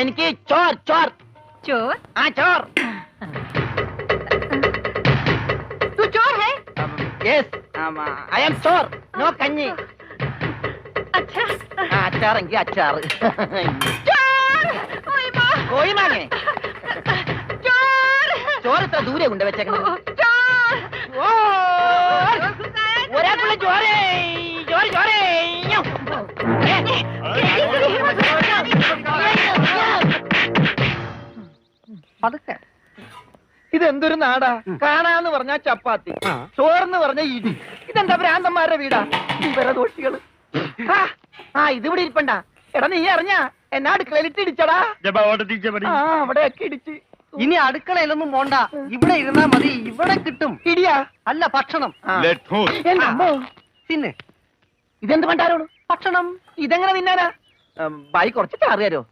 എനിക്ക് ചോർ ചോർ चोर ആ ചോർ तू चोर है yes I am Chor no കഞ്ഞി अच्छा അച്ചാറെങ്കിൽ അച്ചാറ് चोर ओए माँ കോഴി മാങ്ങേ चोर ചോറ് ഇത്ര ദൂരെ കൊണ്ട് വെച്ചേക്കുന്നത് चोर ചോർ! ഒരാൾക്കുള്ള ചോരേ ചോറ് ചോരേ ഞോ. പതുക്കെ. ഇതെന്തൊരു നാടാ കാണാന്ന് പറഞ്ഞാ ചപ്പാത്തി ചോറെന്ന് പറഞ്ഞ ഇടി ഇതെന്താ ഭ്രാന്തന്മാരുടെ വീടാ വിവരദോഷികള് ഇതിവിടെ ഇരിപ്പണ്ട എടാ നീ അറിഞ്ഞാ എന്നാ അടുക്കളയിലിട്ട് ഇടിച്ചടാ അവിടെയൊക്കെ ഇടിച്ച് ഇനി അടുക്കളയിലൊന്നും പോണ്ട, ഇവിടെ ഇരുന്നാ മതി, ഇവിടെ കിട്ടും. ഇടിയാ അല്ല, ഭക്ഷണം. എന്റെ അമ്മോ പിന്നെ ഇതെന്ത് പണ്ടാരോട് ഭക്ഷണം ഇതെങ്ങനെ തിന്നാനാ ബായി കുറച്ച് ചാറ് തരോ